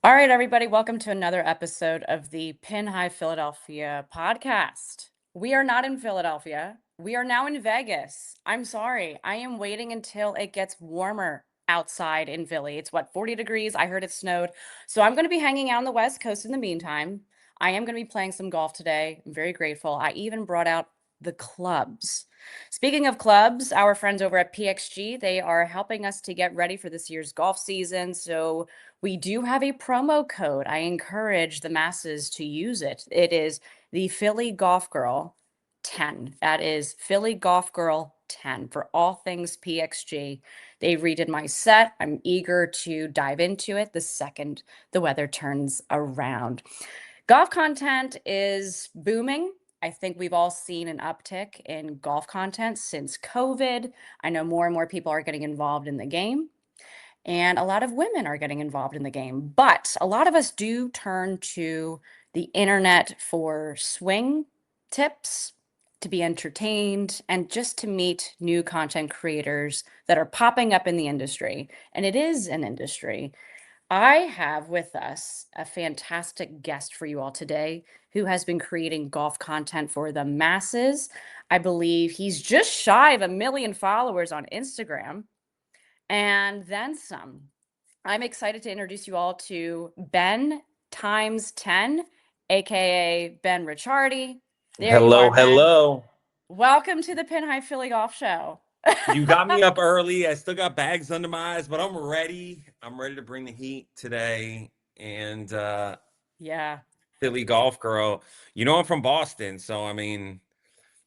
All right, everybody, welcome to another episode of the Pin High Philadelphia podcast. We are not in Philadelphia. We are now in Vegas. I'm sorry. I am waiting until it gets warmer outside in Philly. It's what, 40 degrees? I heard it snowed. So I'm going to be hanging out on the West Coast in the meantime. I am going to be playing some golf today. I'm very grateful. I even brought out the clubs. Speaking of clubs, our friends over at PXG, they are helping us to get ready for this year's golf season. So we do have a promo code. I encourage the masses to use it. It is the Philly Golf Girl 10. That is Philly Golf Girl 10 for all things PXG. They redid my set. I'm eager to dive into it the second the weather turns around. Golf content is booming. I think we've all seen an uptick in golf content since COVID. I know more and more people are getting involved in the game. And a lot of women are getting involved in the game. But a lot of us do turn to the internet for swing tips, to be entertained, and just to meet new content creators that are popping up in the industry. And it is an industry. I have with us a fantastic guest for you all today who has been creating golf content for the masses. I believe he's just shy of 1 million followers on Instagram and then some. I'm excited to introduce you all to Ben times 10, aka Ben Ricciardi. There you Hello, are, Ben. hello. Welcome to the Pin High Philly Golf Show. You got me up early. I still got bags under my eyes, but I'm ready. I'm ready to bring the heat today. And Yeah. Philly golf girl. You know I'm from Boston, so I mean,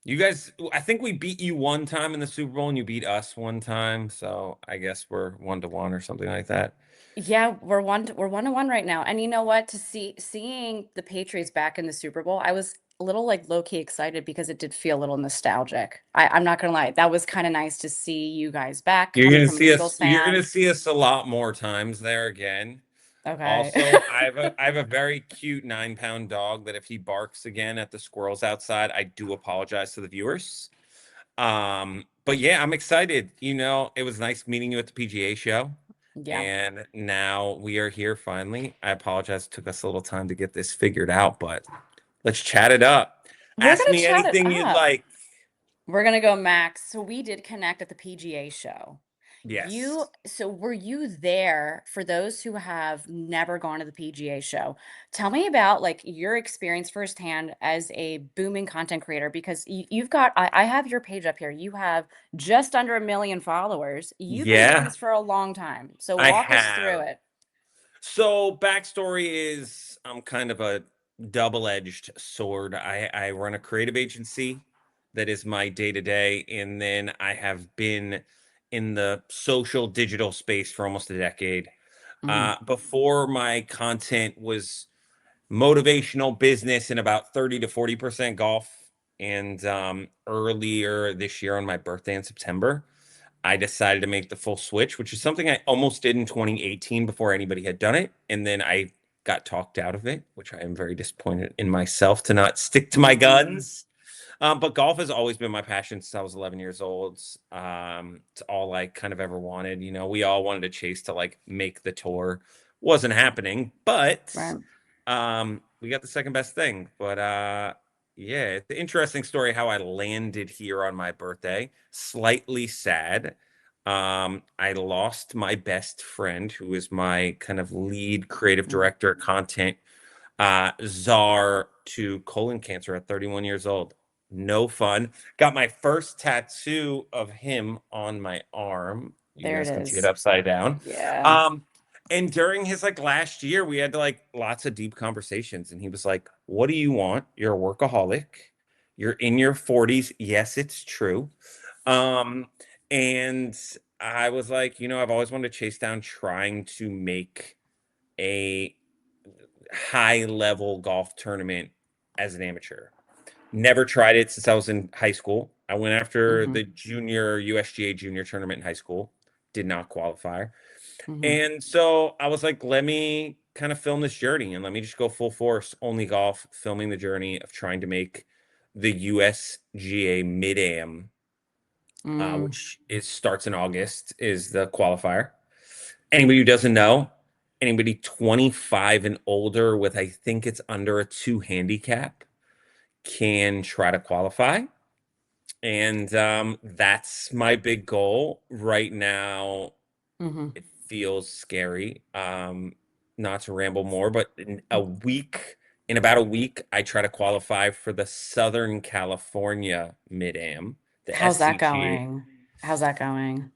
you guys I think we beat you one time in the Super Bowl and you beat us one time. So I guess we're 1-1 or something like that. Yeah, we're 1-1 right now. And you know what? To seeing the Patriots back in the Super Bowl, I was a little like low-key excited because it did feel a little nostalgic. I'm not gonna lie. That was kind of nice to see you guys back You're coming gonna from an see Eagles us, you're gonna fan. see us a lot more times there again. Okay. Also, I have a very cute 9-pound dog that if he barks again at the squirrels outside, I do apologize to the viewers. But yeah, I'm excited. It was nice meeting you at the PGA show, Yeah. and now we are here finally. I apologize, it took us a little time to get this figured out, but let's chat it up. We're Ask gonna me chat it anything you'd up. like. We're gonna go Max. So we did connect at the PGA show. Yes. So were you there for those who have never gone to the PGA show? Tell me about like your experience firsthand as a booming content creator because you've got, I have your page up here. You have just under 1 million followers. You've been doing Yeah, this for a long time. So I walk us through have. it. So backstory is I'm kind of a double-edged sword. I run a creative agency that is my day-to-day, and then I have been in the social digital space for almost a decade. Mhm. Before my content was motivational business and about 30 to 40% golf. And earlier this year on my birthday in September, I decided to make the full switch, which is something I almost did in 2018 before anybody had done it. And then I got talked out of it, which I am very disappointed in myself to not stick to my Mhm. guns. But golf has always been my passion since I was 11 years old. It's all I kind of ever wanted. We all wanted to chase to like make the tour. Wasn't happening, but Right. we got the second best thing. But yeah, it's an interesting story how I landed here on my birthday. Slightly sad. I lost my best friend, who is my kind of lead creative Mm. director, content czar, to colon cancer at 31 years old. No fun. Got my first tattoo of him on my arm. You There it guys can see it is. upside down. Yeah. Um, and during his like last year, we had like lots of deep conversations. And he was like, "What do you want? You're a workaholic. You're in your 40s. Yes, it's true." Um, and I was like, I've always wanted to chase down trying to make a high level golf tournament as an amateur. Never tried it since I was in high school. I went after Hmm. the junior USGA junior tournament in high school, did not qualify. Hmm. And so I was like, let me kind of film this journey and let me just go full force, only golf, filming the journey of trying to make the USGA mid-am, Mm. which starts in August, is the qualifier. Anybody who doesn't know, anybody 25 and older with, I think it's under a 2 handicap, can try to qualify. And that's my big goal right now. Hmm. It feels scary. Not to ramble more, but in about a week, I try to qualify for the Southern California Mid-Am, the How's that SCG. going? How's that going?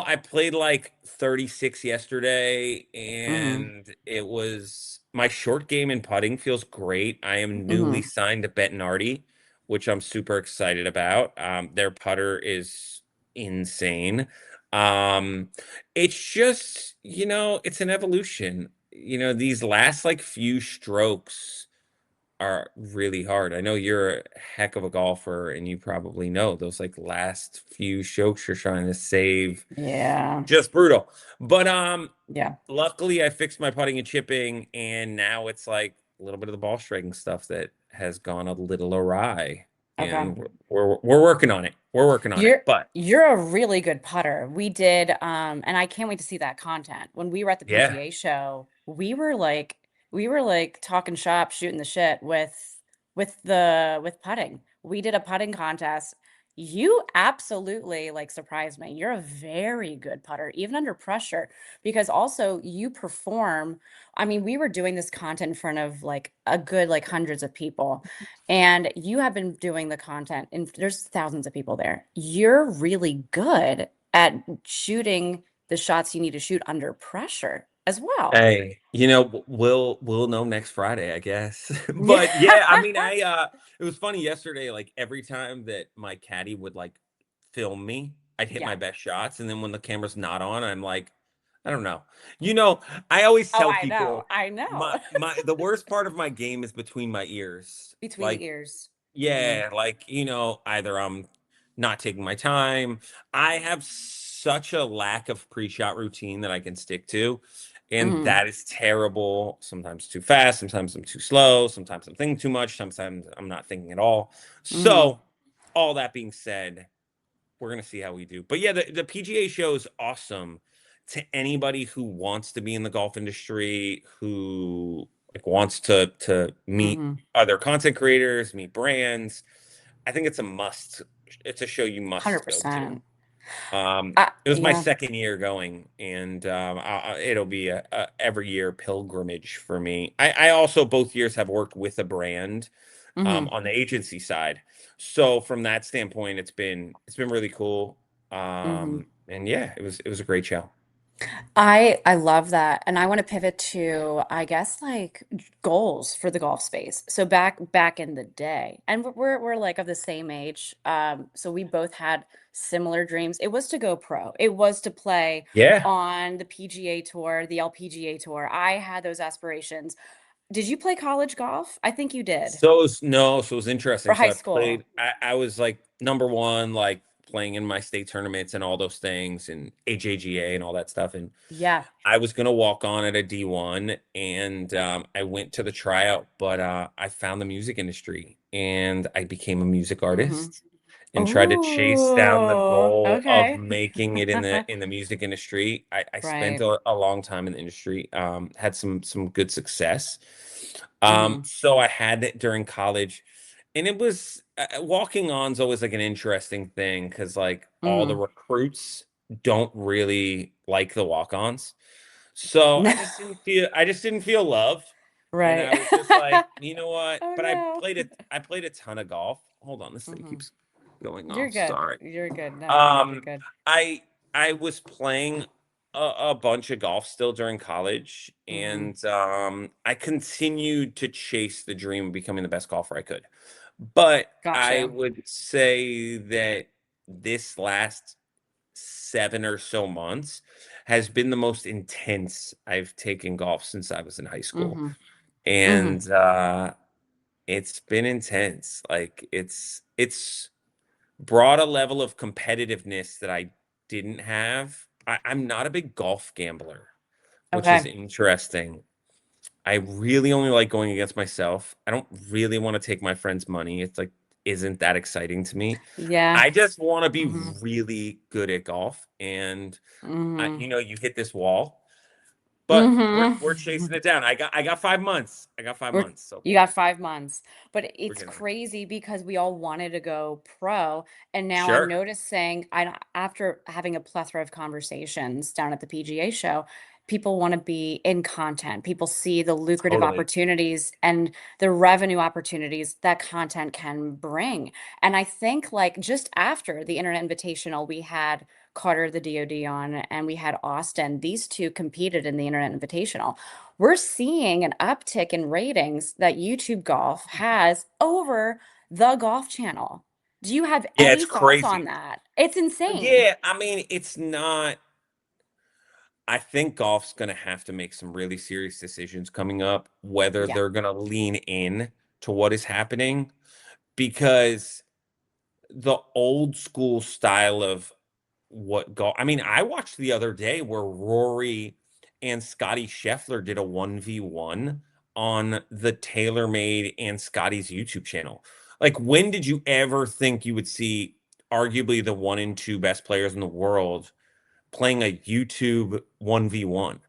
I played like 36 yesterday, Hmm. and it was my short game in putting feels great. I am newly Hmm. signed to Bettinardi, which I'm super excited about. Their putter is insane. Um, it's just, it's an evolution. These last like few strokes are really hard. I know you're a heck of a golfer, and you probably know those like last few strokes you're trying to save, Yeah. just brutal. But Yeah. luckily I fixed my putting and chipping, and now it's like a little bit of the ball striking stuff that has gone a little awry. Okay. And we're working on it. We're working on it. You're But you're a really good putter. We did, and I can't wait to see that content. When we were at the yeah. PGA show, we were like talking shop, shooting the shit with putting. We did a putting contest. You absolutely like surprised me. You're a very good putter, even under pressure, because also you perform. I mean, we were doing this content in front of like a good like hundreds of people. And you have been doing the content, and there's thousands of people there. You're really good at shooting the shots you need to shoot under pressure as well. Hey, we'll know next Friday, I guess. Yeah. But yeah, I mean, it was funny yesterday, like every time that my caddy would like film me, I'd hit my Yeah. best shots, and then when the camera's not on, I'm like, I don't know. You know, I always Oh, tell I know. people I know. my the worst part of my game is between my ears. Between the Like, ears. Hmm. yeah, like, either I'm not taking my time. I have such a lack of pre-shot routine that I can stick to, and Hmm. that is terrible. Sometimes too fast, sometimes I'm too slow, sometimes I'm thinking too much, sometimes I'm not thinking at all. Hmm. So, all that being said, we're gonna see how we do. But yeah, the PGA show is awesome to anybody who wants to be in the golf industry, who like wants to meet Hmm. other content creators, meet brands. I think it's a must. It's a show you must go to. 100%. It was my Yeah. second year going, and it'll be a every year pilgrimage for me. I also both years have worked with a brand Hmm. on the agency side. So from that standpoint, it's been really cool. Hmm. And yeah, it was a great show. I love that. And I want to pivot to, I guess, like goals for the golf space. So back in the day, and we're like of the same age. So we both had similar dreams. It was to go pro. It was to play Yeah. on the PGA Tour, the LPGA Tour. I had those aspirations. Did you play college golf? I think you did. So it was For interesting. So high I played. school. I was like number one, like playing in my state tournaments and all those things, and HAGA and all that stuff. And Yeah. I was gonna walk on at a D1, and I went to the tryout, but I found the music industry, and I became a music Hmm. artist and tried to chase down the Oh, goal of okay. making it in the music industry. I spent Right. a long time in the industry, had some good success. Hmm. So I had it during college, and it was walking on's always like an interesting thing because like all the Hmm. recruits don't really like the walk-ons. So I just didn't feel loved. And Right. I was just like, you know what? Oh But I no. played it. I played a ton of golf. Hold on, this thing Hmm. keeps going You're off. good. Sorry. You're good. No, you're good. You're Um, good. I I was playing a bunch of golf still during college, Hmm. and I continued to chase the dream of becoming the best golfer I could. But Got I you. would say that this last 7 or so months has been the most intense I've taken golf since I was in high school. Hmm. Hmm. And it's been intense. Like it's brought a level of competitiveness that I didn't have. I'm not a big golf gambler, which is Okay. interesting. I really only like going against myself. I don't really want to take my friend's money. It's like isn't that exciting to me. Yeah. I just want to be Hmm. really good at golf, and Hmm. you hit this wall. but we're Hmm. chasing it down. I got 5 months. I got five We're months so You far. got 5 months, but We're it's getting there. crazy because we all wanted to go pro, and now I'm Sure. noticing after having a plethora of conversations down at the PGA show, people wanna be in content. People see the lucrative Totally. opportunities and the revenue opportunities that content can bring, and I think, like, just after the Internet Invitational, we had Carter, the DOD on, and we had Austin. These 2 competed in the Internet Invitational. We're seeing an uptick in ratings that YouTube Golf has over the Golf Channel. Do you have Yeah, any it's thoughts on crazy. that? It's insane. Yeah, I mean, it's not. I think golf's going to have to make some really serious decisions coming up, whether Yeah. they're going to lean in to what is happening, because the old school style of what golf. I mean, I watched the other day where Rory and Scotty Scheffler did a 1v1 on the TaylorMade and Scotty's YouTube channel. Like, when did you ever think you would see arguably the one and two best players in the world playing a YouTube 1v1?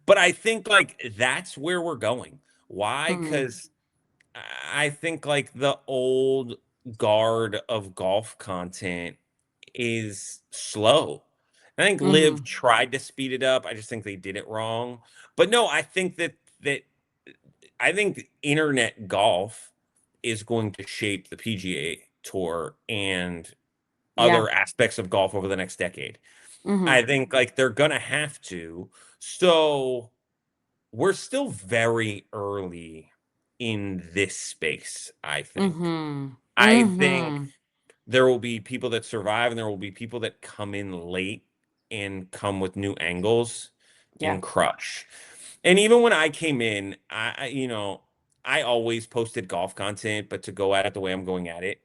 But I think like that's where we're going. Why? Mhm. Because I think like the old guard of golf content is slow. I think Liv Mhm. tried to speed it up. I just think they did it wrong. But no, I think that I think internet golf is going to shape the PGA Tour and Yeah. other aspects of golf over the next decade. Mhm. I think like they're gonna have to. So we're still very early in this space, I think. Mhm. I think Mhm. there will be people that survive and there will be people that come in late and come with new angles Yeah. and crush. And even when I came in, I always posted golf content, but to go at it the way I'm going at it,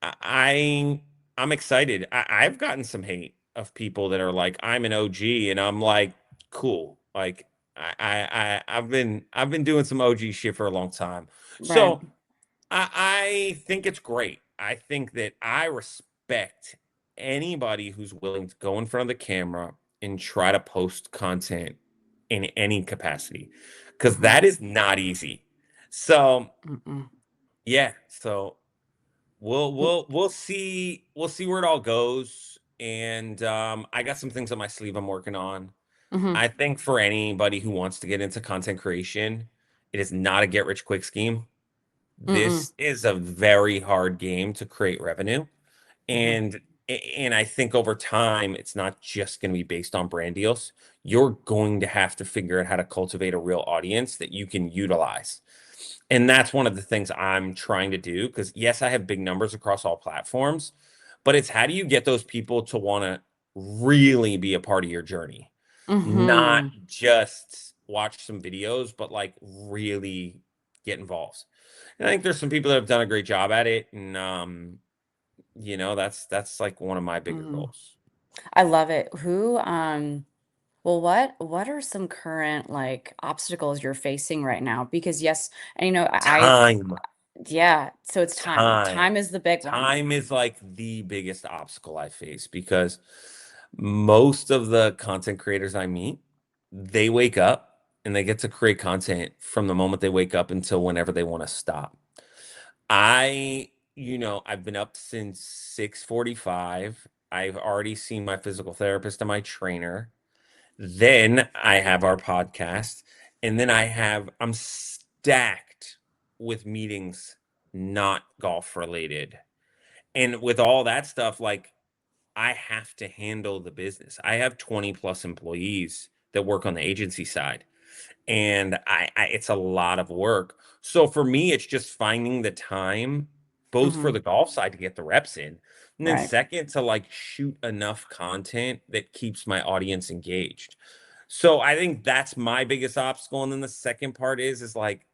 I I'm excited. I've gotten some hate of people that are like, I'm an OG, and I'm like, cool. Like I've been doing some OG shit for a long time. Right. So I think it's great. I think that I respect anybody who's willing to go in front of the camera and try to post content in any capacity, because Mhm. that is not easy. So Mm-mm. yeah, so we'll see where it all goes. And I got some things on my sleeve I'm working on. Mhm. I think for anybody who wants to get into content creation, it is not a get rich quick scheme. Mm-mm. This is a very hard game to create revenue. Mhm. And I think over time, it's not just going to be based on brand deals. You're going to have to figure out how to cultivate a real audience that you can utilize. And that's one of the things I'm trying to do, because yes, I have big numbers across all platforms, but it's how do you get those people to want to really be a part of your journey, not Mhm. just watch some videos, but like really get involved. And I think there's some people that have done a great job at it, and that's like one of my bigger Mhm. goals. I love it. Well, what are some current, like, obstacles you're facing right now? Because yes, and, Time, yeah, so it's time. time, Time is the big one. time is like the biggest obstacle I face, because most of the content creators I meet, they wake up and they get to create content from the moment they wake up until whenever they want to stop. I've been up since 6:45. I've already seen my physical therapist and my trainer. Then I have our podcast, and then I'm stacked with meetings not golf related. And with all that stuff, like, I have to handle the business. I have 20 plus employees that work on the agency side, and it's a lot of work. So for me, it's just finding the time, both for Mhm. the golf side to get the reps in, and then Right. second to like shoot enough content that keeps my audience engaged. So I think that's my biggest obstacle. And then the second part is like,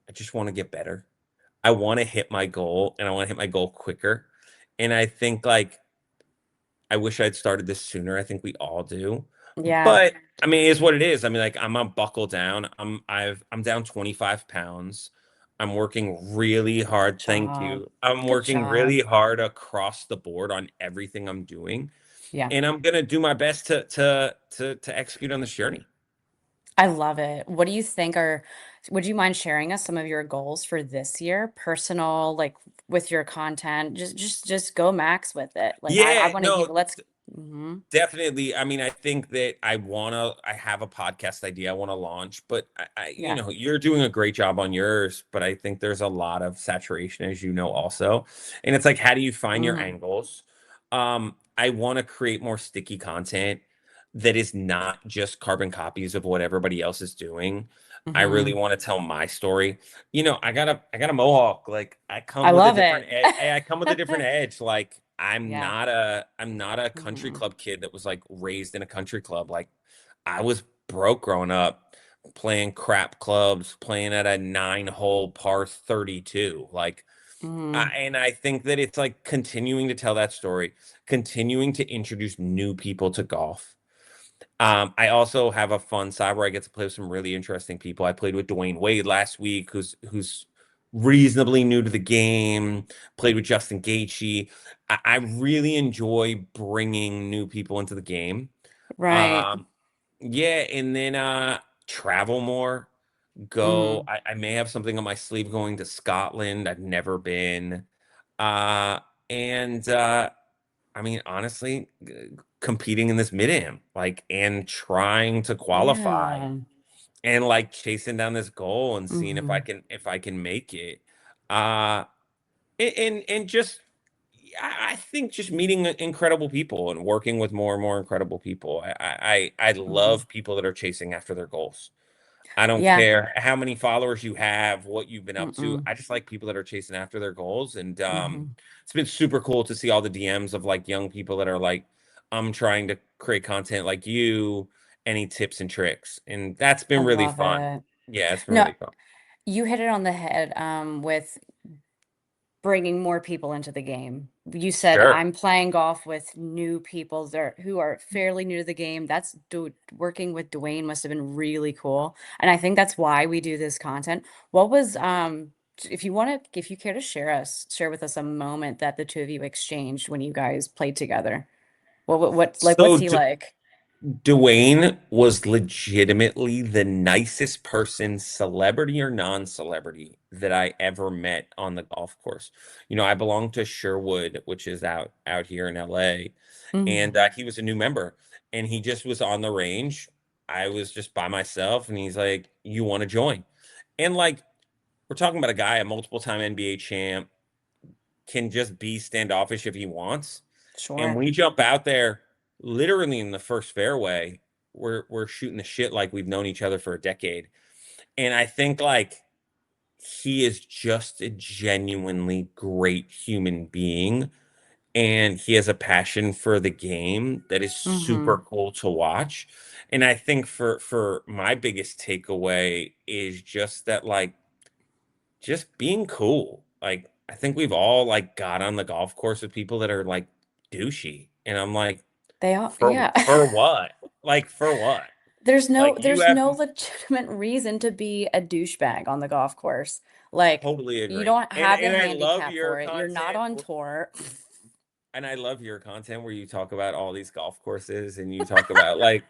I just want to get better. I want to hit my goal, and I want to hit my goal quicker. And I think like I wish I'd started this sooner. I think we all do. Yeah. But I mean, it is what it is. I mean, like, I'm gonna buckle down. I'm down 25 pounds. I'm working really Good hard. Thank job. you. I'm Good working job. really hard across the board on everything I'm doing. Yeah. And I'm gonna do my best to execute on this journey. I love it. What do you think are would you mind sharing us some of your goals for this year? Personal, like with your content. Just go max with it. Like I Yeah, want to hear no, let's Mhm. definitely. I mean, I think that I have a podcast idea I want to launch, but Yeah. you're doing a great job on yours, but I think there's a lot of saturation, as you know, also. And it's like, how do you find your Mhm. angles? I want to create more sticky content that is not just carbon copies of what everybody else is doing. I really Mhm. want to tell my story. I got a mohawk. Like I I come with a love different it. edge. I come with a different edge. Like Yeah. I'm not a country Mhm. club kid that was like raised in a country club. Like I was broke growing up, playing crap clubs, playing at a 9-hole par 32. Like Mhm. and I think that it's like continuing to tell that story, continuing to introduce new people to golf. I also have a fun side where I get to play with some really interesting people. I played with Dwayne Wade last week, who's reasonably new to the game. Played with Justin Gaethje. I really enjoy bringing new people into the game. Right. Um, yeah, and then travel more. Go. Mhm. I may have something on my sleeve going to Scotland. I've never been. Uh, and I mean, honestly, competing in this mid-am, like, and trying to qualify Yeah. and like chasing down this goal and seeing Mhm. if I can make it. Uh, and just, I think just meeting incredible people and working with more and more incredible people. I Mhm. love people that are chasing after their goals. I don't Yeah. care how many followers you have, what you've been up to. Mm-mm. I just like people that are chasing after their goals. And Mhm. it's been super cool to see all the DMs of like young people that are like, I'm trying to create content like you. Any tips and tricks? And that's I been really love fun. it. Yeah, it's been No, really fun. you hit it on the head with bringing more people into the game. You said Sure. I'm playing golf with new people there who are fairly new to the game. That's working with Dwayne must have been really cool. And I think that's why we do this content. What was if you want to if you care to share with us a moment that the two of you exchanged when you guys played together. What like what's So he like? Dwayne was legitimately the nicest person, celebrity or non-celebrity, that I ever met on the golf course. I belong to Sherwood, which is out here in LA, and Mhm. he was a new member, and he just was on the range. I was just by myself, and he's like, "You want to join?" And like, we're talking about a guy, a multiple-time NBA champ, can just be standoffish if he wants. And Sure. we jump out there literally in the first fairway. We're shooting the shit like we've known each other for a decade. And I think like he is just a genuinely great human being. And he has a passion for the game that is super Mhm. cool to watch. And I think for my biggest takeaway is just that like just being cool. Like, I think we've all like got on the golf course with people that are like douchey. And I'm like, They are yeah. for what? Like, for what? Like you There's have no legitimate reason to be a douchebag on the golf course. Like, totally you agree. don't And have the and I love handicap your for it. You're not content. on tour. And I love your content where you talk about all these golf courses and you talk about like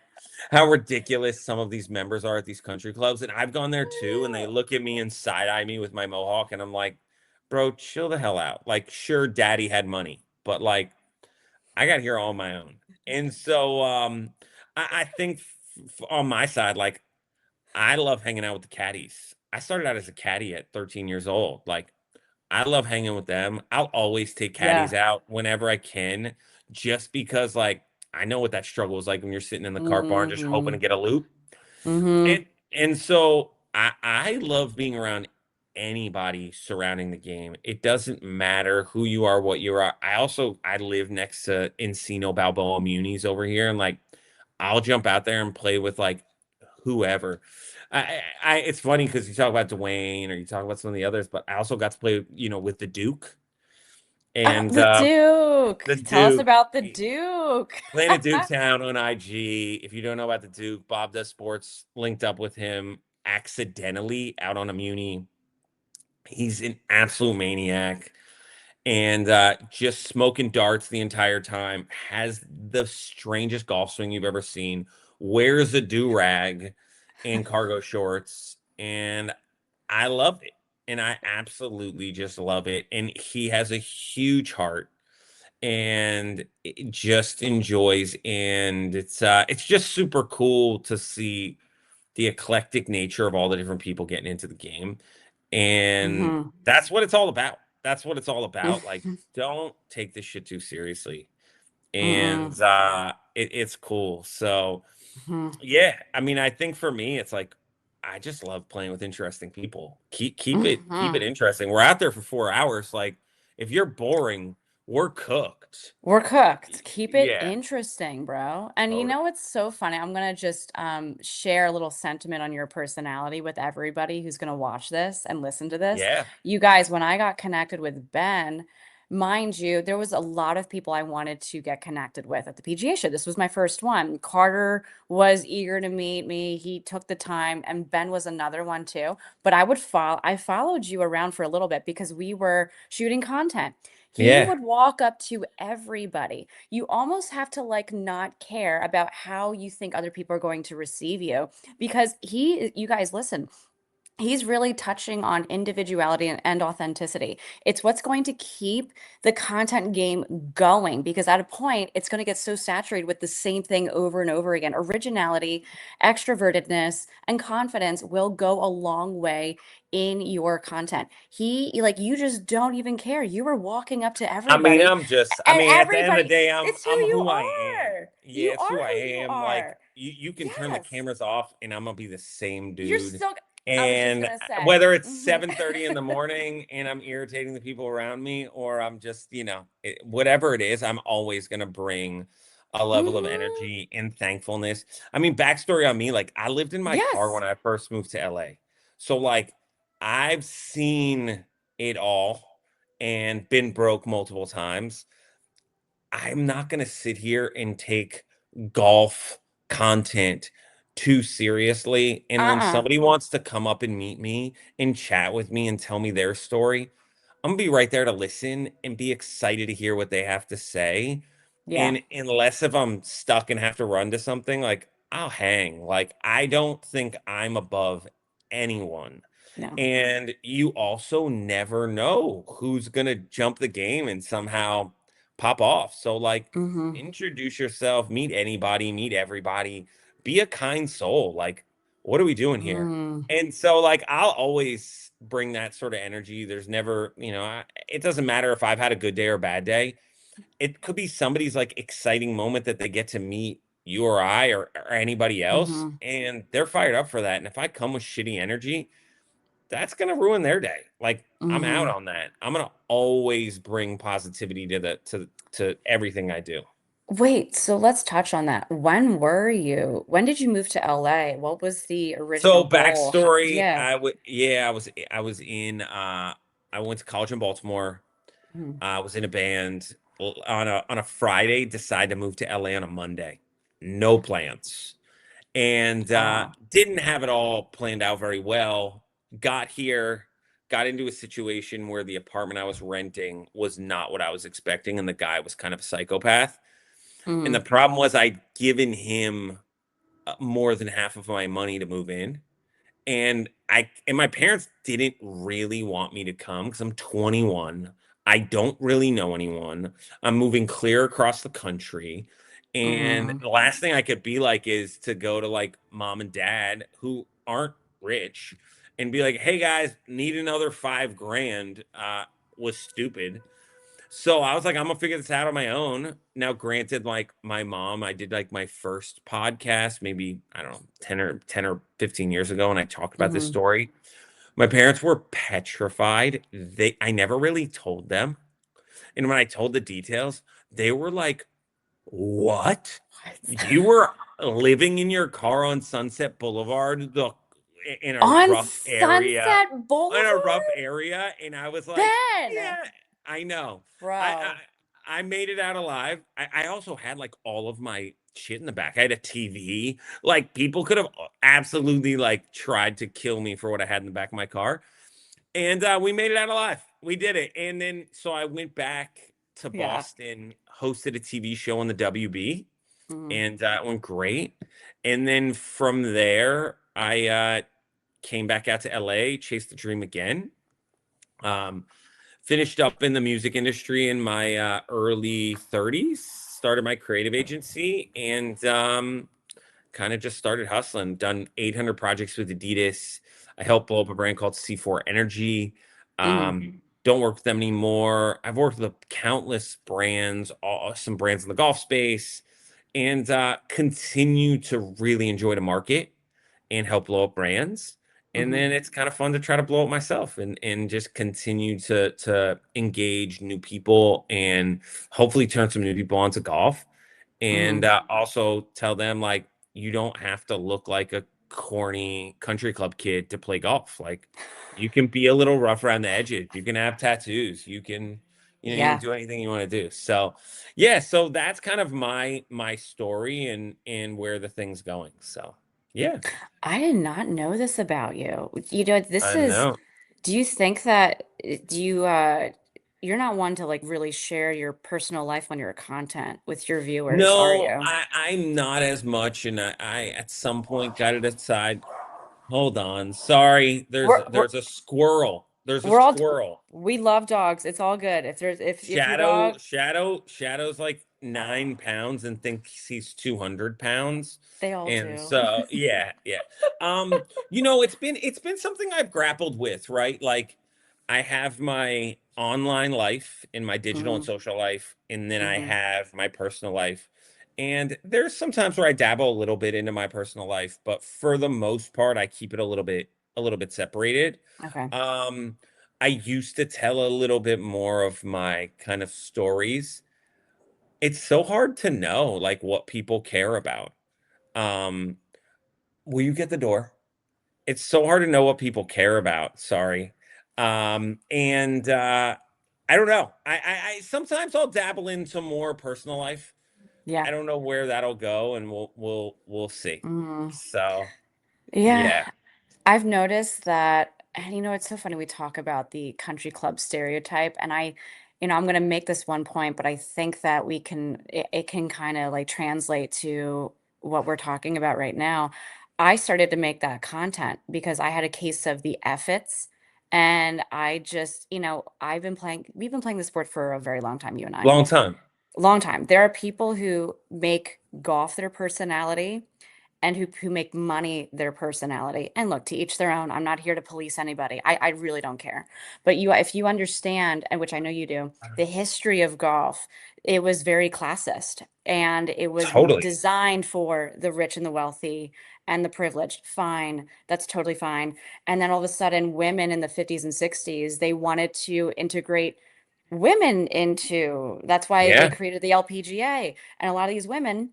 how ridiculous some of these members are at these country clubs. And I've gone there too, and they look at me and side eye me with my mohawk, and I'm like, bro, chill the hell out. Like, sure, daddy had money, but like I got here on my own. And so I think on my side, like I love hanging out with the caddies. I started out as a caddy at 13 years old. Like I love hanging with them. I'll always take caddies Yeah. out whenever I can, just because like I know what that struggle is like when you're sitting in the cart barn just hoping to Mhm. get a loop. Mhm. And so I love being around anybody surrounding the game. It doesn't matter who you are, what you are. I live next to Encino Balboa Munis over here, and like I'll jump out there and play with like whoever. It's funny because you talk about Dwayne or you talk about some of the others, but I also got to play, with the Duke Ah, and the Duke. the Tell us Duke. about the Duke. Playing at Duketown on IG. If you don't know about the Duke, Bob Does Sports linked up with him accidentally out on a Muni. He's an absolute maniac and just smoking darts the entire time. Has the strangest golf swing you've ever seen. Wears a do rag and cargo shorts, and I love it. And I absolutely just love it. And he has a huge heart and it just enjoys, and it's just super cool to see the eclectic nature of all the different people getting into the game. And Mhm. that's what it's all about. That's what it's all about. Like, Mhm. don't take this shit too seriously. And Mm-mm. it's cool. So Mhm. yeah, I mean, I think for me, it's like I just love playing with interesting people. Keep it Mhm. interesting. We're out there for 4 hours. Like, if you're boring, we're cooked. We're cooked. Keep it Yeah, interesting, bro. And you totally. know what's so funny? I'm gonna just share a little sentiment on your personality with everybody who's gonna watch this and listen to this. Yeah, You guys, when I got connected with Ben, mind you, there was a lot of people I wanted to get connected with at the PGA show. This was my first one. Carter was eager to meet me. He took the time, and Ben was another one too. But I followed you around for a little bit because we were shooting content. He yeah. would walk up to everybody. You almost have to like not care about how you think other people are going to receive you because you guys listen, he's really touching on individuality and authenticity. It's what's going to keep the content game going because at a point, it's going to get so saturated with the same thing over and over again. Originality, extrovertedness, and confidence will go a long way in your content. Like, you just don't even care. You were walking up to I mean, everybody, I and mean, at the end of the everybody, day, it's who I'm you who I am. are. Yeah, You it's are who I who you am. Like, are. you can turn the Yes. cameras off and I'm gonna be the same You're dude. still, I was just And going to say. whether it's Mhm. 7:30 in the morning and I'm irritating the people around me, or I'm just, whatever it is, I'm always gonna bring a level of Mhm. energy and thankfulness. I mean, backstory on me, like I lived in my car Yes. when I first moved to LA. So like I've seen it all and been broke multiple times. I'm not going to sit here and take golf content too seriously. And when Uh-uh. somebody wants to come up and meet me and chat with me and tell me their story, I'm gonna be right there to listen and be excited to hear what they have to say. Yeah. And unless if I'm stuck and have to run to something, like I'll hang. Like I don't think I'm above anyone. No. And you also never know who's gonna jump the game and somehow pop off. So like Mhm. introduce yourself, meet anybody, meet everybody, be a kind soul. Like, what are we doing here? Mm. And so like I'll always bring that sort of energy. There's never, it doesn't matter if I've had a good day or a bad day. It could be somebody's like exciting moment that they get to meet you or I or anybody else, Mhm. and they're fired up for that. And if I come with shitty energy, that's gonna ruin their day. Like I'm out Mhm. on that. I'm gonna always bring positivity to everything I do. Wait, so let's touch on that. When did you move to LA? What was the original So goal? backstory, Yeah. I went to college in Baltimore. Mhm. I was in a band on a Friday, decided to move to LA on a Monday. No plans. And Wow. didn't have it all planned out very well. Got here, got into a situation where the apartment I was renting was not what I was expecting, and the guy was kind of a psychopath. And the Mhm. problem was I'd given him more than half of my money to move in, and my parents didn't really want me to come because I'm 21. I don't really know anyone. I'm moving clear across the country. And Mhm. the last thing I could be like is to go to like mom and dad who aren't rich and be like, hey guys, need another 5 grand. Was stupid. So I was like, I'm gonna figure this out on my own. Now, granted, like my mom, I did like my first podcast, maybe I don't know, 10 or 15 years ago, and I talked about this Mhm. story. My parents were petrified. I never really told them. And when I told the details, they were like, what? What? You were living in your car on Sunset Boulevard, in a On rough area, Sunset Boulevard? and I was like, Ben. yeah, I know. I Bro. I made it out alive. I also had like all of my shit in the back. I had a TV. Like people could have absolutely like tried to kill me for what I had in the back of my car. And we made it out alive. We did it. And then so I went back to Yeah. Boston, hosted a TV show on the WB, Mhm. and it went great. And then from there, I came back out to LA, chased the dream again. Um, Finished up in the music industry in my early 30s, started my creative agency, and kind of just started hustling. Done 800 projects with Adidas. I helped blow up a brand called C4 Energy. Don't work with them anymore. I've worked with countless brands, some brands in the golf space, and continue to really enjoy the market and help blow up brands. And Mm-hmm. then it's kind of fun to try to blow up myself and just continue to engage new people and hopefully turn some new people onto golf. And Mm-hmm. also tell them like you don't have to look like a corny country club kid to play golf. Like you can be a little rough around the edges. You can have tattoos. You can Yeah. do anything you want to do. So yeah, so that's kind of my story and where the thing's going. So yeah, I did not know this about you. This I is, know. do you think that, do you, you're not one to like really share your personal life on your content with your viewers, are No, you? I'm not as much, and I at some point got to decide. Hold on, sorry. There's We're, we're, there's a squirrel. There's a we're all, squirrel. we love dogs. It's all good. If your dog, Shadow's like 9 pounds and thinks he's 200 pounds. they all And do. so yeah. It's been something I've grappled with, right? Like I have my online life and my digital and Mm-hmm. social life, and then I Mm-hmm. have my personal life. And there's sometimes where I dabble a little bit into my personal life, but for the most part, I keep it a little bit separated. Okay. Um, I used to tell a little bit more of my kind of stories. It's so hard to know like what people care about. Um, will you get the door? It's so hard to know what people care about. Sorry. And I don't know. I sometimes I'll dabble into more personal life. Yeah. I don't know where that'll go, and we'll see. Mm. So Yeah. yeah, I've noticed that, and it's so funny we talk about the country club stereotype, and I'm going to make this one point, but I think that it can kind of like translate to what we're talking about right now. I started to make that content because I had a case of the F-its, and I just, we've been playing the sport for a very long time, you and I. long time. Long time. There are people who make golf their personality and who make money their personality. And look, to each their own. I'm not here to police anybody. I really don't care. But if you understand, and which I know you do, the history of golf, it was very classist and it was Totally. designed for the rich and the wealthy and the privileged. Fine. That's totally fine. And then all of a sudden, women in the 50s and 60s, they wanted to integrate women into, that's why they Yeah, created the LPGA. And a lot of these women,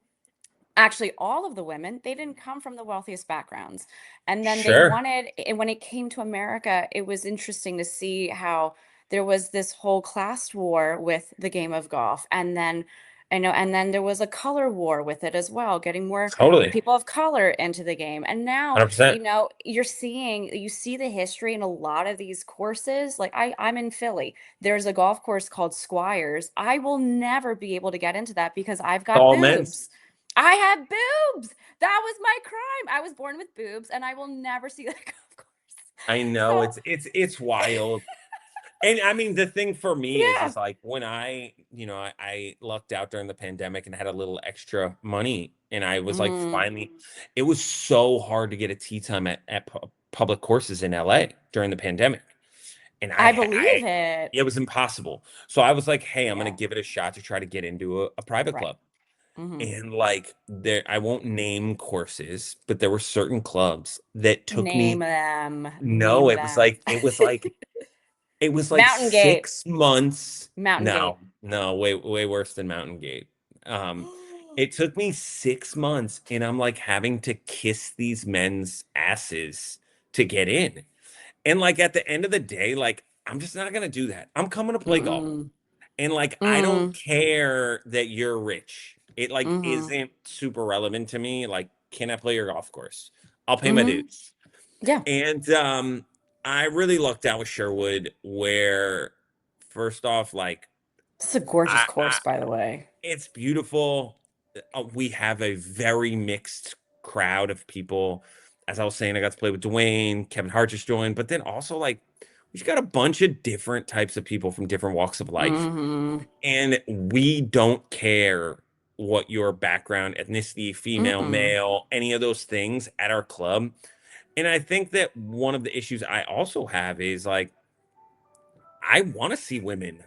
actually all of the women, they didn't come from the wealthiest backgrounds, and then they sure. wanted, and when it came to America, it was interesting to see how there was this whole class war with the game of golf, and then and then there was a color war with it as well, getting more Totally. people of color into the game. And now 100%. you see the history in a lot of these courses. Like I'm in Philly, there's a golf course called Squires. I will never be able to get into that because I've got All men's. boobs. I had boobs. That was my crime. I was born with boobs, and I will never see that golf course. I know So, it's wild. And I mean, the thing for me is yeah. like when I lucked out during the pandemic and had a little extra money, and I was like, Mm, finally, it was so hard to get a tee time at public courses in LA during the pandemic, and I believe it. it was impossible. So I was like, hey, I'm gonna Yeah. give it a shot to try to get into a private Right. club. Hmm. And like there, I won't name courses, but there were certain clubs that took Name me. them. No, Name it was them. like it was like it was like Mountain Gate. 6 months. Mountain No, Gate. no, way worse than Mountain Gate. It took me 6 months, and I'm like having to kiss these men's asses to get in. And like at the end of the day, like I'm just not gonna do that. I'm coming to play golf. Mm-mm. And like I don't Mm. care that you're rich. It like Mm-hmm. isn't super relevant to me. Like, can I play your golf course? I'll pay my Mm-hmm. dues. Yeah. And I really lucked out with Sherwood, where first off, like It's a gorgeous I course, by the way. it's beautiful. We have a very mixed crowd of people. as I was saying, I got to play with Dwayne, Kevin Hart just joined, but then also like we just got a bunch of different types of people from different walks of life. Mm-hmm. And we don't care what your background, ethnicity, female, Mm-mm. male, any of those things at our club. And I think that one of the issues I also have is like, I want to see women.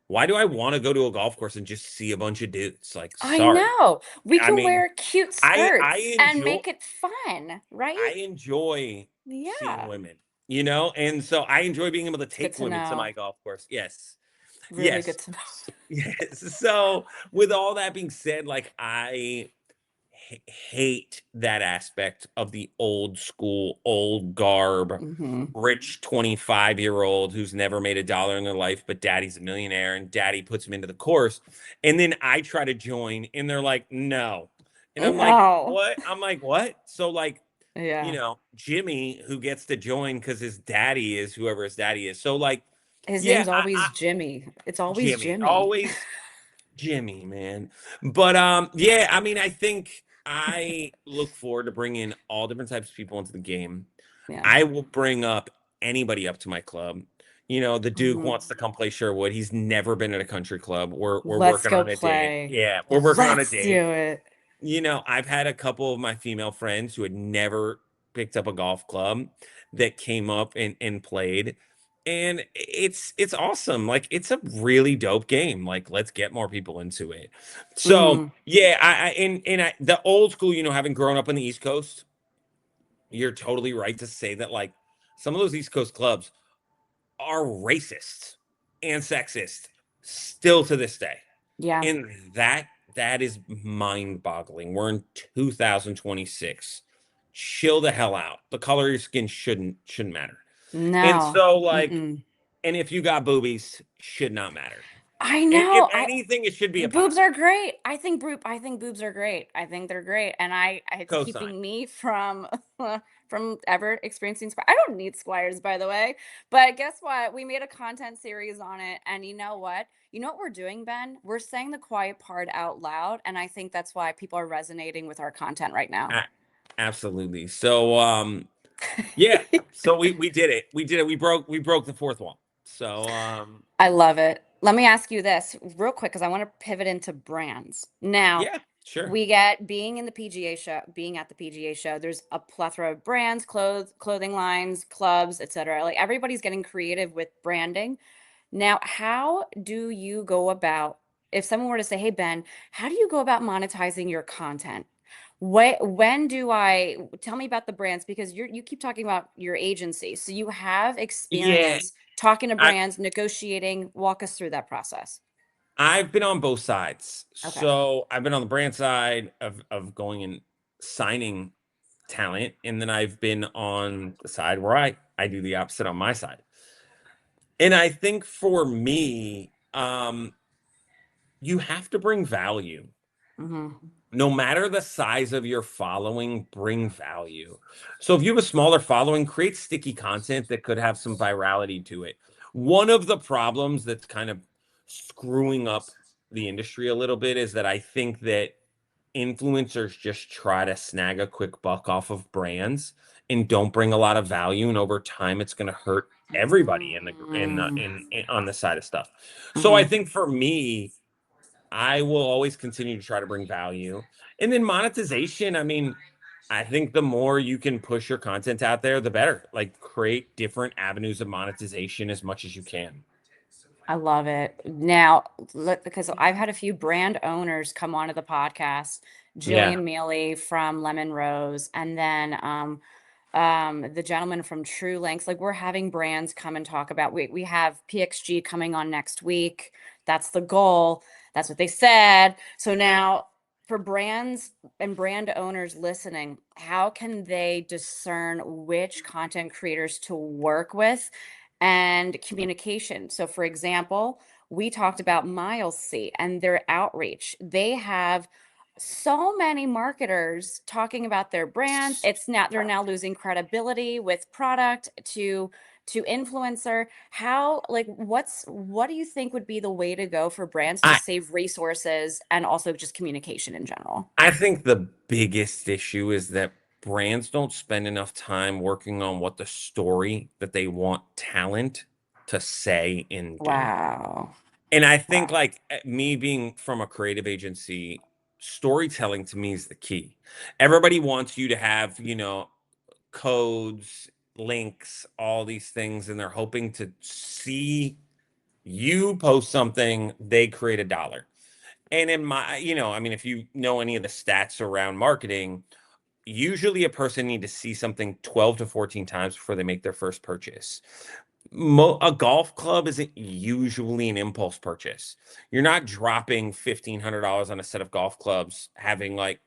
Why do I want to go to a golf course and just see a bunch of dudes? Like, I sorry. know. We I can mean, wear cute I skirts and enjoy make it fun, right? I enjoy seeing Yeah. women, you know, and so I enjoy being able to Good take to women to my know. golf course. Yes. Really Yes. good to know. Yes. So, with all that being said, like I hate that aspect of the old school, old garb, Mm-hmm. rich 25-year-old who's never made a dollar in their life, but daddy's a millionaire and daddy puts him into the course. And then I try to join and they're like, no. And I'm like, No. what? I'm like, what? So, like, Yeah. Jimmy, who gets to join because his daddy is whoever his daddy is. So, like, His yeah, name's always Jimmy. It's always Jimmy, Jimmy. always Jimmy, man. But yeah, I mean, I think I look forward to bringing all different types of people into the game. Yeah. I will bring up anybody up to my club. The Duke Hmm. wants to come play Sherwood. He's never been at a country club. We're Let's working go on a date. play. Yeah, we're working on a Let's do date. it. I've had a couple of my female friends who had never picked up a golf club that came up and played. And it's awesome. Like it's a really dope game. Like let's get more people into it. So Hmm. yeah, the old school, having grown up on the East Coast, you're totally right to say that like some of those East Coast clubs are racist and sexist still to this day. Yeah. And that is mind-boggling. We're in 2026. Chill the hell out. The color of your skin shouldn't matter. And No. so like, Mm-mm. and if you got boobies, should not matter. I And if know. anything, it should be a Boobs positive. are great. I think boobs are great. I think they're great. And it's Cosign. keeping me from from ever experiencing I don't need squires, by the way. But guess what? We made a content series on it. And you know what? You know what we're doing, Ben? We're saying the quiet part out loud. And I think that's why people are resonating with our content right now. A- Absolutely. So yeah. So we did it. We did it. We broke the fourth wall. So I love it. Let me ask you this real quick because I want to pivot into brands. Now, yeah, sure. we get being in the PGA show, being at the PGA show, there's a plethora of brands, clothing lines, clubs, etc. Like everybody's getting creative with branding. Now, how do you go about if someone were to say, "Hey Ben, how do you go about monetizing your content?" When do I tell me about the brands because you keep talking about your agency. So you have Yeah. experience talking to I brands, negotiating. Walk us through that process. I've been on both sides. Okay. So I've been on the brand side of going and signing talent, and then I've been on the side where I do the opposite on my side. And I think for me, you have to bring value. Mhm. No matter the size of your following, bring value. So if you have a smaller following, create sticky content that could have some virality to it. One of the problems that's kind of screwing up the industry a little bit is that I think that influencers just try to snag a quick buck off of brands and don't bring a lot of value, and over time it's going to hurt everybody Mm. in on the side of stuff. So I Mhm. think for me, I will always continue to try to bring value. And then monetization, I mean, I think the more you can push your content out there, the better. Like create different avenues of monetization as much as you can. I love it. Now, because I've had a few brand owners come onto the podcast, Yeah. Jillian Mealy from Lemon Rose, and then the gentleman from True Links. Like we're having brands come and talk about we have PXG coming on next week. That's the goal. That's what they said. So now for brands and brand owners listening, how can they discern which content creators to work with and communication? So for example, we talked about Miles C and their outreach. They have so many marketers talking about their brands. It's now they're now losing credibility with product to influencer. How like what do you think would be the way to go for brands to I save resources and also just communication in general? I think the biggest issue is that brands don't spend enough time working on what the story that they want talent to say and do. Wow. And I think Wow. like me being from a creative agency, storytelling to me is the key. Everybody wants you to have, codes, links, all these things, and they're hoping to see you post something, they create a dollar. And in my, I mean, if you know any of the stats around marketing, usually a person need to see something 12 to 14 times before they make their first purchase. A golf club isn't usually an impulse purchase. You're not dropping $1,500 on a set of golf clubs, having like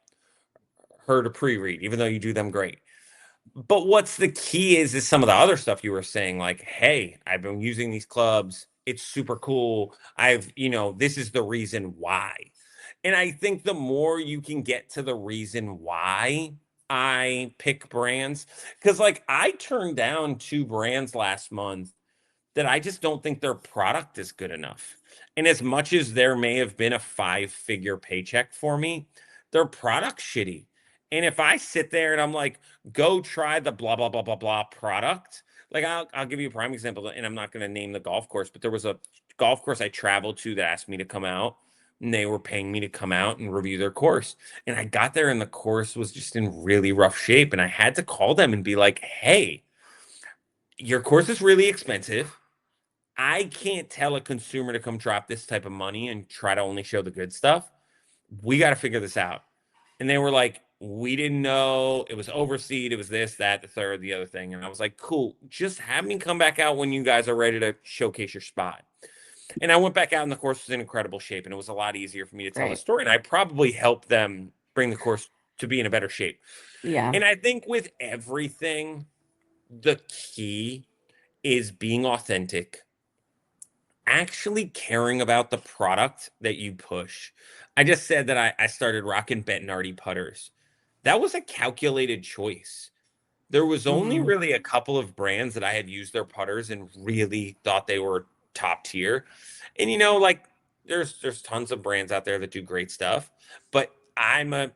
heard a pre-read, even though you do them great. But what's the key is some of the other stuff you were saying, like, hey, I've been using these clubs. It's super cool. This is the reason why. And I think the more you can get to the reason why I pick brands, because like I turned down 2 brands last month that I just don't think their product is good enough. And as much as there may have been a 5-figure paycheck for me, their product's shitty. And if I sit there and I'm like, go try the blah, blah, blah, blah, blah product, like I'll give you a prime example, and I'm not going to name the golf course, but there was a golf course I traveled to that asked me to come out, and they were paying me to come out and review their course. And I got there and the course was just in really rough shape. And I had to call them and be like, hey, your course is really expensive. I can't tell a consumer to come drop this type of money and try to only show the good stuff. We got to figure this out. And they were like, we didn't know it was overseed. It was this, that, the third, the other thing. And I was like, cool, just have me come back out when you guys are ready to showcase your spot. And I went back out and the course was in incredible shape. And it was a lot easier for me to tell the Great. story. And I probably helped them bring the course to be in a better shape. Yeah. And I think with everything, the key is being authentic, actually caring about the product that you push. I just said that I started rocking Bettinardi putters. That was a calculated choice. There was only Mm-hmm. really a couple of brands that I had used their putters and really thought they were top tier. And like there's tons of brands out there that do great stuff, but I'm a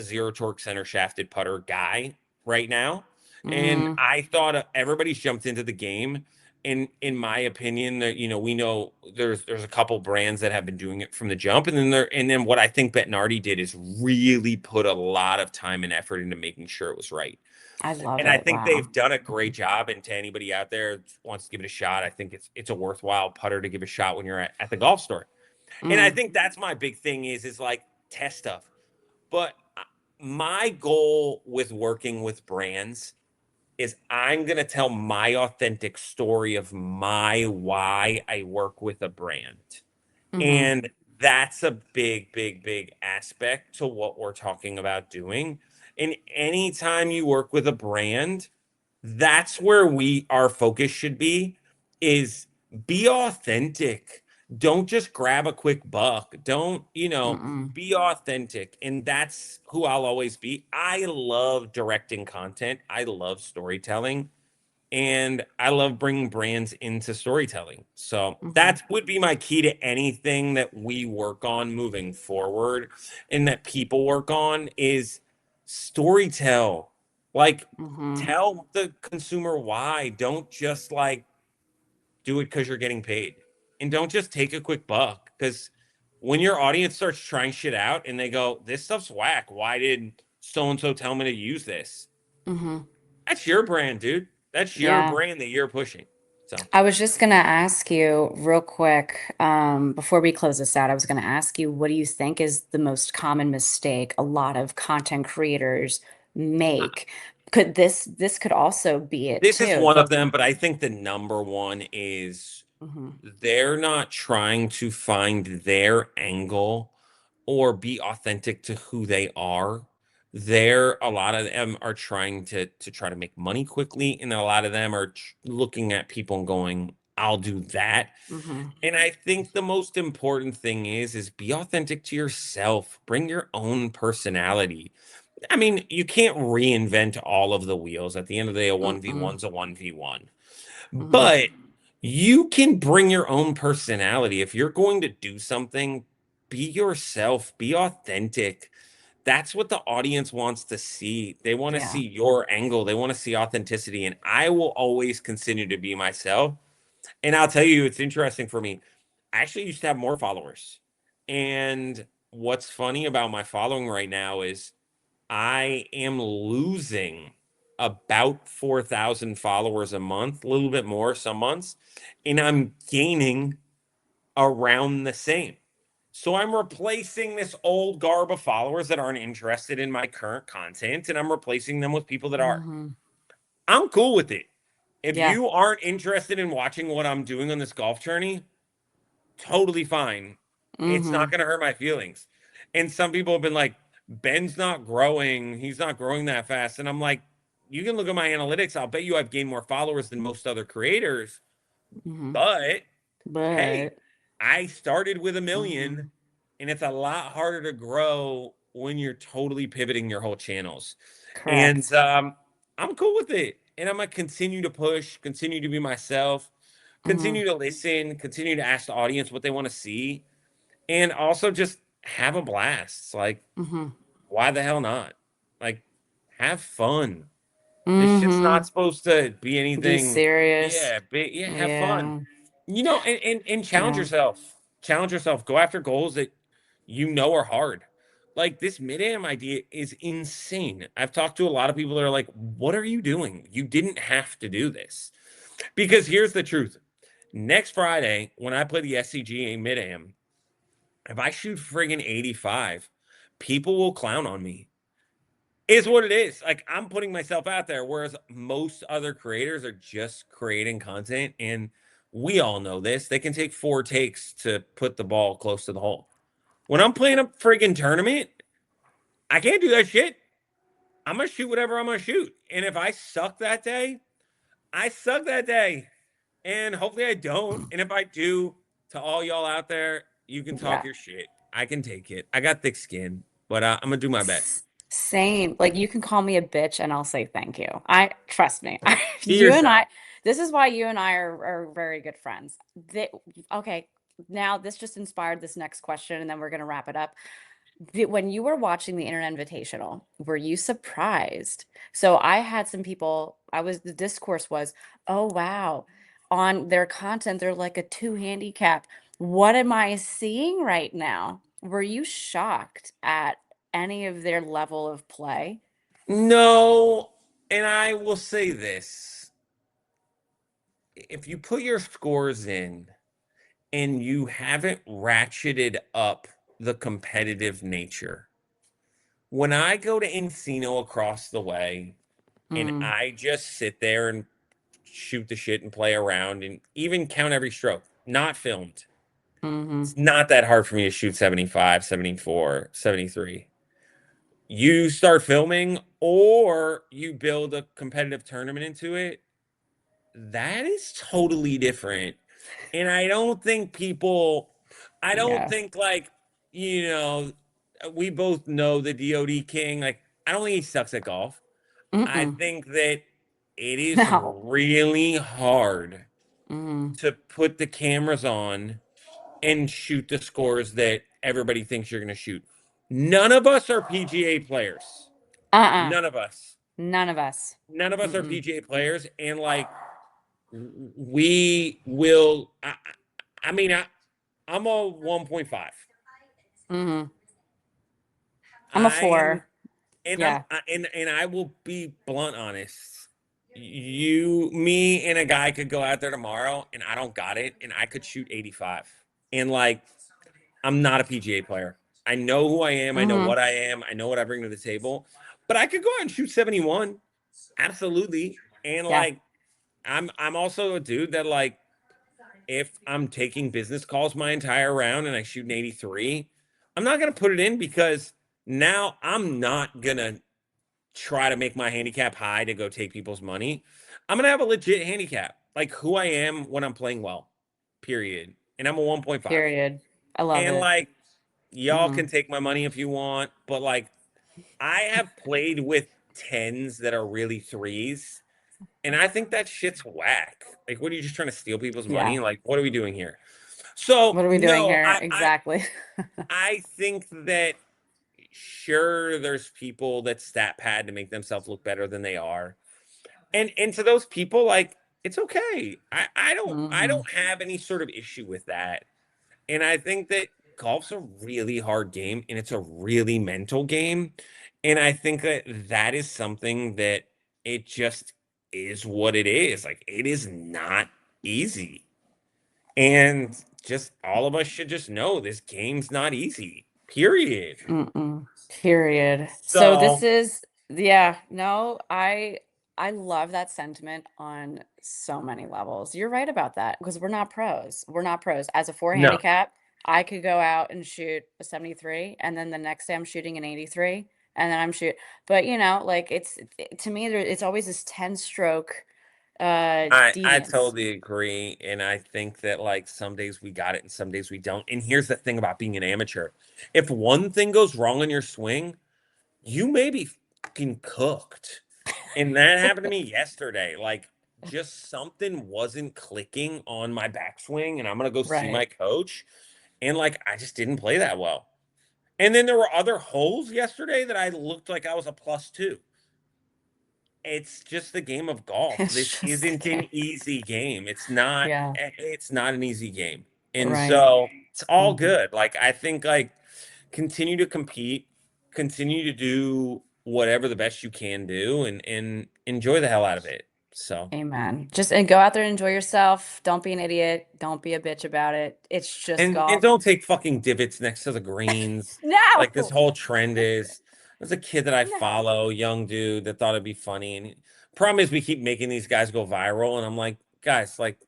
zero torque center shafted putter guy right now. And Mm-hmm. I thought everybody's jumped into the game. And in my opinion, that we know there's a couple brands that have been doing it from the jump, and then what I think Bettinardi did is really put a lot of time and effort into making sure it was right. I love And I it. think Wow. they've done a great job. And to anybody out there who wants to give it a shot, I think it's a worthwhile putter to give a shot when you're at the golf store. And I Mm. think that's my big thing is like test stuff. But my goal with working with brands is I'm going to tell my authentic story of my why I work with a brand. Mm-hmm. And that's a big, big, big aspect to what we're talking about doing. And anytime you work with a brand, that's where our focus should is be authentic. Don't just grab a quick buck. Don't, Mm-mm. be authentic. And that's who I'll always be. I love directing content. I love storytelling, and I love bringing brands into storytelling. So Mm-hmm. that would be my key to anything that we work on moving forward and that people work on is storytell. Like, Mm-hmm. tell the consumer why. Don't just like do it because you're getting paid. And don't just take a quick buck. Because when your audience starts trying shit out and they go, this stuff's whack. Why did so and so tell me to use this? Mm-hmm. That's your brand, dude. That's your Yeah. brand that you're pushing. So I was just going to ask you real quick, before we close this out, I was going to ask you, what do you think is the most common mistake a lot of content creators uh, make? This could also be it this is too. one of them, but I think the number one is Mm-hmm. they're not trying to find their angle or be authentic to who they are. A lot of them are trying to try to make money quickly, and a lot of them are looking at people and going, I'll do that. Mm-hmm. And I think the most important thing is be authentic to yourself. Bring your own personality. I mean, you can't reinvent all of the wheels. At the end of the day, a Mm-mm. 1v1's a 1v1. Mm-hmm. But you can bring your own personality. If you're going to do something, be yourself, be authentic. that's what the audience wants to see. They want to Yeah. see your angle. They want to see authenticity. And I will always continue to be myself. And I'll tell you, it's interesting for me. I actually used to have more followers. And what's funny about my following right now is I am losing about 4,000 followers a month, a little bit more some months, and I'm gaining around the same. So I'm replacing this old garb of followers that aren't interested in my current content, and I'm replacing them with people that are. Mm-hmm. I'm cool with it. If Yeah. you aren't interested in watching what I'm doing on this golf journey, totally fine. It's Mm-hmm. not going to hurt my feelings. And some people have been like, Ben's not growing. He's not growing that fast. And I'm like, you can look at my analytics. I'll bet you I've gained more followers than most other creators. Mm-hmm. But hey, But I started with a mm-hmm. million, and it's a lot harder to grow when you're totally pivoting your whole channels. And Correct. I'm cool with it. And I'm going to continue to push, continue to be myself, Mm-hmm. continue to listen, continue to ask the audience what they want to see, and also just have a blast. It's like, Mm-hmm. why the hell not? Like, have fun. This shit's Mm-hmm. not supposed to be Be anything. serious. Yeah, have fun. Yeah. And challenge Yeah. yourself. Challenge yourself. Go after goals that you know are hard. Like this mid-am idea is insane. I've talked to a lot of people that are like, "What are you doing? You didn't have to do this." Because here's the truth. Next Friday, when I play the SCGA mid-am, if I shoot friggin' 85, people will clown on me. Is what it is. Like I'm putting myself out there, whereas most other creators are just creating content, and we all know this. They can take 4 takes to put the ball close to the hole. When I'm playing a friggin' tournament, I can't do that shit. I'm gonna shoot whatever I'm gonna shoot, and if I suck that day, I suck that day, and hopefully I don't. And if I do, to all y'all out there, you can talk Yeah. your shit. I can take it. I got thick skin, but I'm gonna do my best. Same. Like you can call me a bitch and I'll say thank you. I trust me. Be You and I, yourself. this is why you and I are very good friends. Okay, now this just inspired this next question and then we're gonna wrap it up. When you were watching the Internet Invitational, were you surprised? So I had some people, the discourse was, oh wow, on their content, they're like a 2 handicap. What am I seeing right now? Were you shocked at any of their level of play? No, and I will say this. If you put your scores in and you haven't ratcheted up the competitive nature, when I go to Encino across the way and Mm, I just sit there and shoot the shit and play around and even count every stroke, not filmed. hmm It's not that hard for me to shoot 75, 74, 73. You start filming or you build a competitive tournament into it, that is totally different. And I don't Yeah. think like, you know, we both know the DOD King. Like, I don't think he sucks at golf. I Mm-mm. think that it is No. really hard Mm, to put the cameras on and shoot the scores that everybody thinks you're going to shoot. None of us are PGA players. uh-uh. None of us. None of us. None of us are Mm-mm. PGA players. And like, we will, I mean, I'm a 1.5. Mm-hmm. I'm a I am, 4. and Yeah. and I will be blunt honest. Me, and a guy could go out there tomorrow, and I don't got it, and I could shoot 85. And like, I'm not a PGA player. I know who I am. I know Mm-hmm. what I am. I know what I bring to the table. But I could go out and shoot 71. Absolutely. And Yeah. like, I'm also a dude that like, if I'm taking business calls my entire round and I shoot an 83, I'm not gonna put it in because now I'm not gonna try to make my handicap high to go take people's money. I'm gonna have a legit handicap, like who I am when I'm playing well. Period. And I'm a 1.5. Period. I love And it. like, y'all Mm-hmm. can take my money if you want, but like, I have played with tens that are really threes, and I think that shit's whack. Like, what are you just trying to steal people's Yeah. money? Like, what are we doing here? So What are we doing no, here? Exactly. I think that sure, there's people that stat pad to make themselves look better than they are. And to those people, like, it's okay. I Mhm. don't have any sort of issue with that. And I think that golf's a really hard game and it's a really mental game. And I think that that is something that it just is what it is. Like, it is not easy. And just all of us should just know this game's not easy. Period. Mm-mm. Period. So this So, is, yeah, no, I love that sentiment on so many levels. You're right about that because we're not pros. We're not pros. As a four no. handicap, I could go out and shoot a 73, and then the next day I'm shooting an 83, and then I'm shoot. But like to me, it's always this 10 stroke I deviance. totally agree, and I think that like some days we got it and some days we don't. And here's the thing about being an amateur: if one thing goes wrong on your swing, you may be fucking cooked. And that happened to me yesterday. Like, just something wasn't clicking on my backswing, and I'm gonna go see my Right. coach, and like I just didn't play that well. And then there were other holes yesterday that I looked like I was a +2. It's just the game of golf. This It's just isn't a an game. easy game. Yeah. It's not an easy game. And Right. so it's all Mhm. good. Like, I think, like, continue to compete, continue to do whatever the best you can do, and enjoy the hell out of it. So, Amen. Just and go out there and enjoy yourself. Don't be an idiot. Don't be a bitch about it. It's just and golf. don't take fucking divots next to the greens like this No, whole trend is. There's a kid that I no. follow, young dude, that thought it'd be funny. And problem is we keep making these guys go viral, and I'm like, guys, like,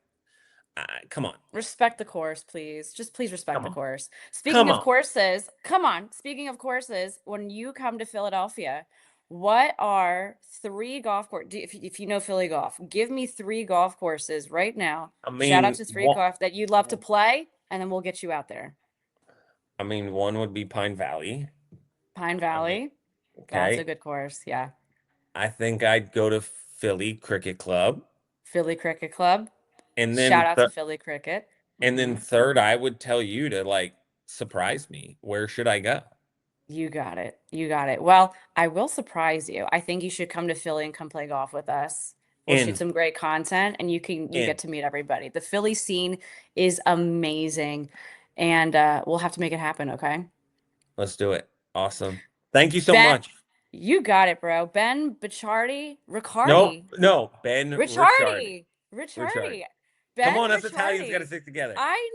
come on. Respect the course, please. Just please respect Come the on. course. Speaking Come of on. courses, come on. Speaking of courses, when you come to Philadelphia, what are three golf course? If you know Philly golf, give me three golf courses right now. I Shout out mean, to three one, golf that you'd love to play, and then we'll get you out there. one would be Pine Valley. Pine I mean, Valley. That's a okay. good course. Yeah. I think I'd go to Philly Cricket Club. Philly Cricket Club. And Shout then out to Philly Cricket. third, I would tell you to like surprise me. Where should I go? You got it. You got it. Well, I will surprise you. I think you should come to Philly and come play golf with us. We'll shoot In, some great content and you in. get to meet everybody. The Philly scene is amazing and we'll have to make it happen, okay? Let's do it. Awesome. Thank you so Ben, much. you got it, bro. Ben Bichardi, No, Ricciardi. no, Ben Ricciardi. Ricciardi. Ricciardi. Ricciardi. Come Ben on, us Italians got to Ricciardi. stick together. I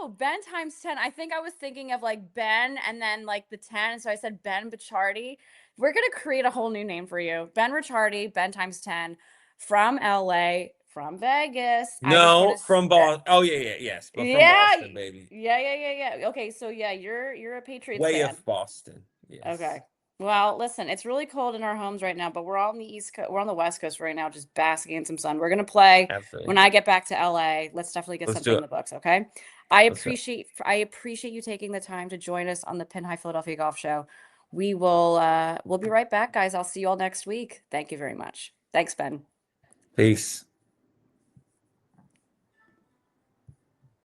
know. Ben times 10. I think I was thinking of like Ben and then like the 10. So I said Ben Bichardi. We're going to create a whole new name for you. Ben Ricciardi, Ben times 10 from LA, from Vegas. I just want No, to from Boston. Oh yeah, yeah, yes, but from yeah. Boston, baby. Yeah. Okay, so yeah, you're a Patriots Way fan. of Boston. Yes. Okay. Well, listen, it's really cold in our homes right now, but we're all on the East Coast. We're on the West Coast right now, just basking in some sun. We're gonna play Absolutely. when I get back to LA. Let's definitely get Let's do something in it. the books, okay? Let's do it. I appreciate you taking the time to join us on the Pin High Philadelphia Golf Show. We'll be right back, guys. I'll see you all next week. Thank you very much. Thanks, Ben. Peace.